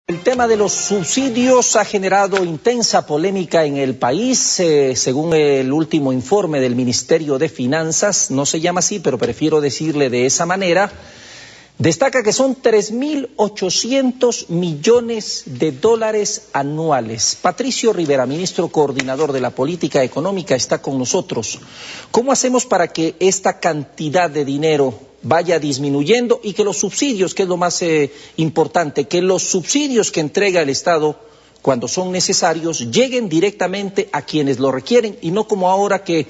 El tema de los subsidios ha generado intensa polémica en el país. Según el último informe del Ministerio de Finanzas, no se llama así, pero prefiero decirle de esa manera, destaca que son 3.800 millones de dólares anuales. Patricio Rivera, ministro coordinador de la política económica, está con nosotros. ¿Cómo hacemos para que esta cantidad de dinero vaya disminuyendo y que los subsidios, que es lo más importante, que los subsidios que entrega el Estado cuando son necesarios lleguen directamente a quienes lo requieren y no como ahora que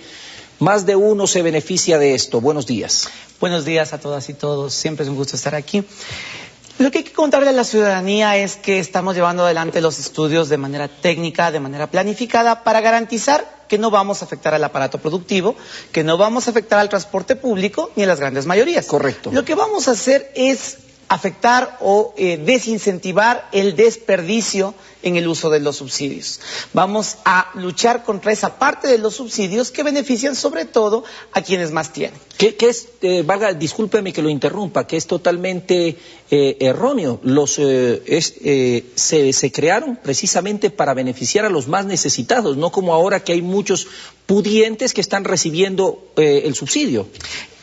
más de uno se beneficia de esto? Buenos días. Buenos días a todas y todos, siempre es un gusto estar aquí. Lo que hay que contarle a la ciudadanía es que estamos llevando adelante los estudios de manera técnica, de manera planificada, para garantizar que no vamos a afectar al aparato productivo, que no vamos a afectar al transporte público ni a las grandes mayorías. Correcto. Lo que vamos a hacer es afectar o desincentivar el desperdicio en el uso de los subsidios. Vamos a luchar contra esa parte de los subsidios que benefician sobre todo a quienes más tienen. ¿Qué es, discúlpeme que lo interrumpa, que es totalmente erróneo? Se crearon precisamente para beneficiar a los más necesitados, no como ahora que hay muchos pudientes que están recibiendo el subsidio.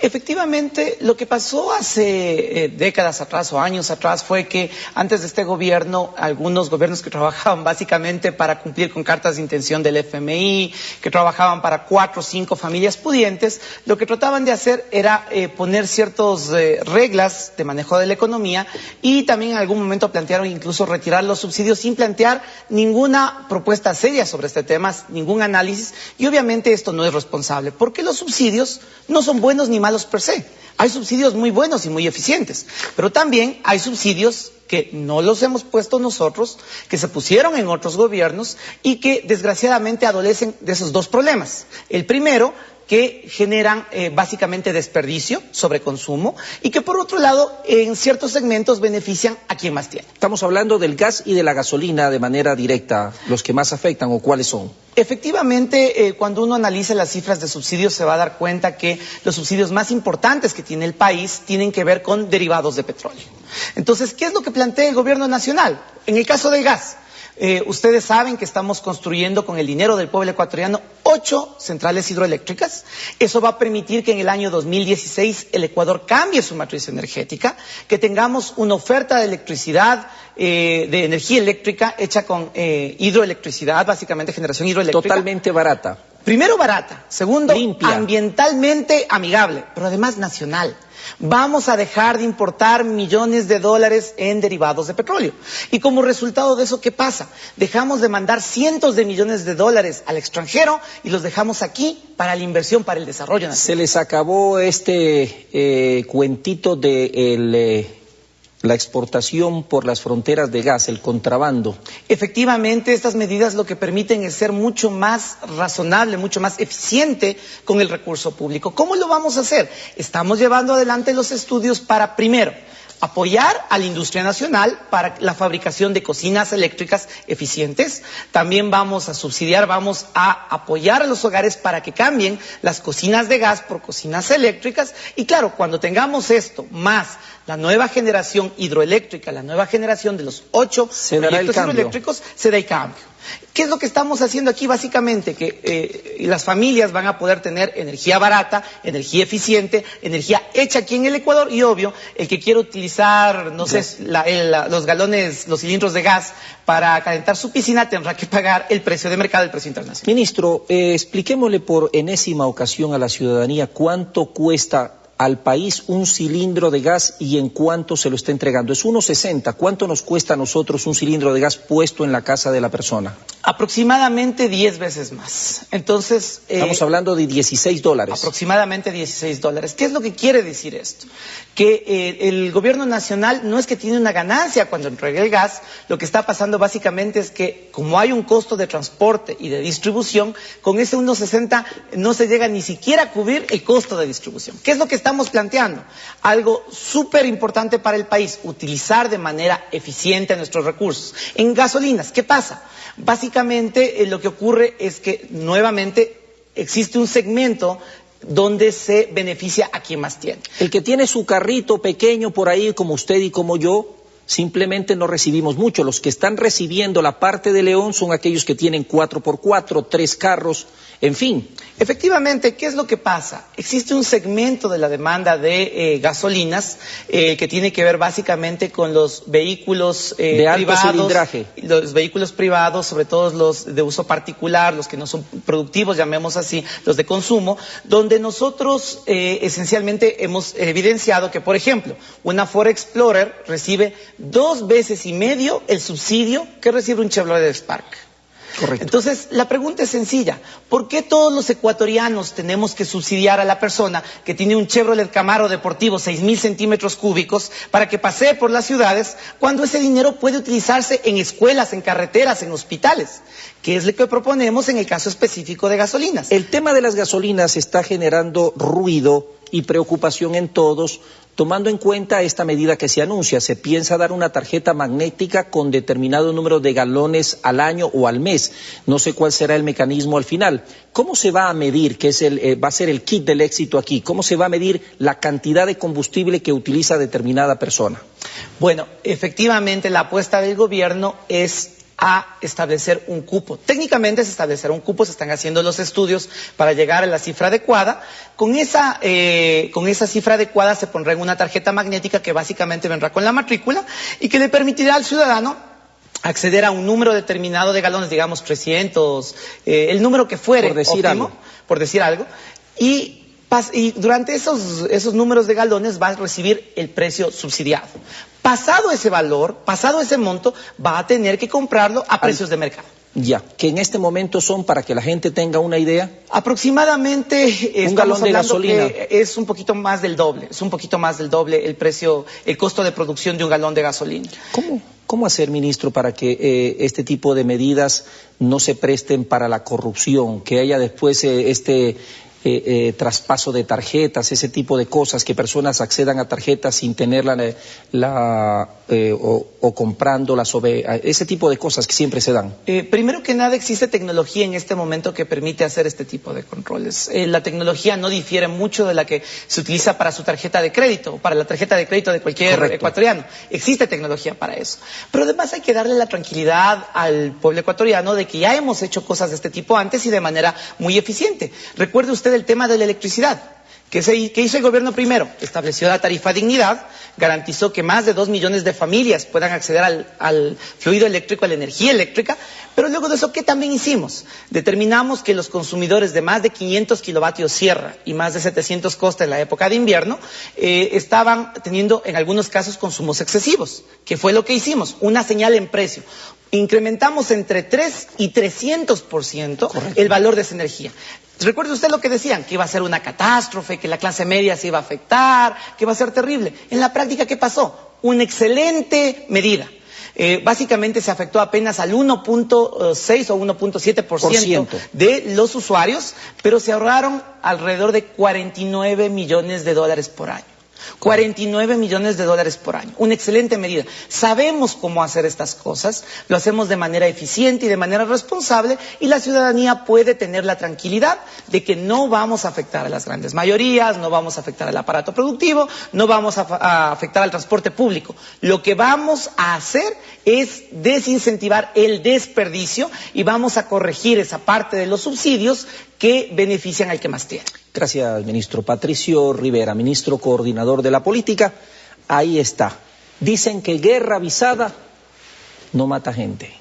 Efectivamente, lo que pasó hace décadas atrás o años atrás fue que antes de este gobierno, algunos gobiernos que trabajaban básicamente para cumplir con cartas de intención del FMI, que trabajaban para 4 o 5 familias pudientes, lo que trataban de hacer era poner ciertas reglas de manejo de la economía y también en algún momento plantearon incluso retirar los subsidios sin plantear ninguna propuesta seria sobre este tema, ningún análisis, y obviamente esto no es responsable, porque los subsidios no son buenos ni malos per se. Hay subsidios muy buenos y muy eficientes, pero también hay subsidios que no los hemos puesto nosotros, que se pusieron en otros gobiernos y que desgraciadamente adolecen de esos dos problemas. El primero, que generan básicamente desperdicio, sobreconsumo, y que por otro lado en ciertos segmentos benefician a quien más tiene. Estamos hablando del gas y de la gasolina de manera directa, los que más afectan, ¿o cuáles son? Efectivamente, cuando uno analiza las cifras de subsidios se va a dar cuenta que los subsidios más importantes que tiene el país tienen que ver con derivados de petróleo. Entonces, ¿qué es lo que plantea el gobierno nacional? En el caso del gas, ustedes saben que estamos construyendo con el dinero del pueblo ecuatoriano 8 centrales hidroeléctricas. Eso va a permitir que en el año 2016 el Ecuador cambie su matriz energética, que tengamos una oferta de electricidad, de energía eléctrica hecha con hidroelectricidad, básicamente generación hidroeléctrica. Totalmente barata. Primero barata, segundo limpia, ambientalmente amigable, pero además nacional. Vamos a dejar de importar millones de dólares en derivados de petróleo. Y como resultado de eso, ¿qué pasa? Dejamos de mandar cientos de millones de dólares al extranjero y los dejamos aquí para la inversión, para el desarrollo nacional. Se les acabó este cuentito de la exportación por las fronteras de gas, el contrabando. Efectivamente, estas medidas lo que permiten es ser mucho más razonable, mucho más eficiente con el recurso público. ¿Cómo lo vamos a hacer? Estamos llevando adelante los estudios para, primero, apoyar a la industria nacional para la fabricación de cocinas eléctricas eficientes. También vamos a subsidiar, vamos a apoyar a los hogares para que cambien las cocinas de gas por cocinas eléctricas. Y claro, cuando tengamos esto, más la nueva generación hidroeléctrica, la nueva generación de los 8 proyectos hidroeléctricos, se da el cambio. ¿Qué es lo que estamos haciendo aquí? Básicamente que las familias van a poder tener energía barata, energía eficiente, energía hecha aquí en el Ecuador y obvio, el que quiere utilizar, no sé, los galones, los cilindros de gas para calentar su piscina tendrá que pagar el precio de mercado, el precio internacional. Ministro, expliquémosle por enésima ocasión a la ciudadanía cuánto cuesta al país un cilindro de gas y en cuánto se lo está entregando. Es 1.60. ¿Cuánto nos cuesta a nosotros un cilindro de gas puesto en la casa de la persona? Aproximadamente 10 veces más. Entonces, estamos hablando de $16. Aproximadamente $16. ¿Qué es lo que quiere decir esto? Que el gobierno nacional no es que tiene una ganancia cuando entrega el gas, lo que está pasando básicamente es que como hay un costo de transporte y de distribución, con ese 1.60 no se llega ni siquiera a cubrir el costo de distribución. ¿Qué es lo que estamos planteando? Algo súper importante para el país, utilizar de manera eficiente nuestros recursos. En gasolinas, ¿qué pasa? Básicamente lo que ocurre es que nuevamente existe un segmento donde se beneficia a quien más tiene. El que tiene su carrito pequeño por ahí, como usted y como yo, simplemente no recibimos mucho. Los que están recibiendo la parte de León son aquellos que tienen 4x4, 3 carros, en fin. Efectivamente, ¿qué es lo que pasa? Existe un segmento de la demanda de gasolinas que tiene que ver básicamente con los vehículos de alto privados, cilindraje. los vehículos privados, sobre todo los de uso particular, los que no son productivos, llamemos así, los de consumo, donde nosotros esencialmente hemos evidenciado que, por ejemplo, una Ford Explorer recibe 2,5 veces el subsidio que recibe un Chevrolet Spark. Correcto. Entonces, la pregunta es sencilla. ¿Por qué todos los ecuatorianos tenemos que subsidiar a la persona que tiene un Chevrolet Camaro deportivo 6,000 centímetros cúbicos para que pasee por las ciudades cuando ese dinero puede utilizarse en escuelas, en carreteras, en hospitales? ¿Qué es lo que proponemos en el caso específico de gasolinas? El tema de las gasolinas está generando ruido y preocupación en todos, tomando en cuenta esta medida que se anuncia. Se piensa dar una tarjeta magnética con determinado número de galones al año o al mes. No sé cuál será el mecanismo al final. ¿Cómo se va a medir, que es va a ser el kit del éxito aquí? ¿Cómo se va a medir la cantidad de combustible que utiliza determinada persona? Bueno, efectivamente la apuesta del gobierno es a establecer un cupo. Técnicamente es establecer un cupo, se están haciendo los estudios para llegar a la cifra adecuada. Con esa cifra adecuada se pondrá en una tarjeta magnética que básicamente vendrá con la matrícula y que le permitirá al ciudadano acceder a un número determinado de galones, digamos 300, el número que fuere, por decir algo, y durante esos números de galones va a recibir el precio subsidiado. Pasado ese valor, pasado ese monto, va a tener que comprarlo a precios de mercado. Ya, que en este momento son, para que la gente tenga una idea. Aproximadamente un galón de gasolina es un poquito más del doble, el precio, el costo de producción de un galón de gasolina. ¿Cómo hacer, ministro, para que este tipo de medidas no se presten para la corrupción, que haya después traspaso de tarjetas, ese tipo de cosas, que personas accedan a tarjetas sin tenerla o comprándolas, ese tipo de cosas que siempre se dan? Primero que nada, existe tecnología en este momento que permite hacer este tipo de controles. La tecnología no difiere mucho de la que se utiliza para su tarjeta de crédito, o para la tarjeta de crédito de cualquier Correcto. ecuatoriano. Existe tecnología para eso. Pero además hay que darle la tranquilidad al pueblo ecuatoriano de que ya hemos hecho cosas de este tipo antes y de manera muy eficiente. Recuerde usted el tema de la electricidad. ¿Qué hizo el gobierno primero? Estableció la tarifa dignidad, garantizó que más de 2 millones de familias puedan acceder al fluido eléctrico, a la energía eléctrica, pero luego de eso, ¿qué también hicimos? Determinamos que los consumidores de más de 500 kilovatios sierra y más de 700 costa en la época de invierno estaban teniendo en algunos casos consumos excesivos. ¿Qué fue lo que hicimos? Una señal en precio. Incrementamos entre 3 y 300% el valor de esa energía. Recuerde usted lo que decían, que iba a ser una catástrofe, que la clase media se iba a afectar, que iba a ser terrible. En la práctica, ¿qué pasó? Una excelente medida. Básicamente se afectó apenas al 1.6 o 1.7% de los usuarios, pero se ahorraron alrededor de 49 millones de dólares por año. 49 millones de dólares por año. Una excelente medida. Sabemos cómo hacer estas cosas, lo hacemos de manera eficiente y de manera responsable, y la ciudadanía puede tener la tranquilidad de que no vamos a afectar a las grandes mayorías, no vamos a afectar al aparato productivo, no vamos a afectar al transporte público. Lo que vamos a hacer es desincentivar el desperdicio y vamos a corregir esa parte de los subsidios que benefician al que más tiene. Gracias, ministro. Patricio Rivera, ministro coordinador de la política. Ahí está. Dicen que guerra avisada no mata gente.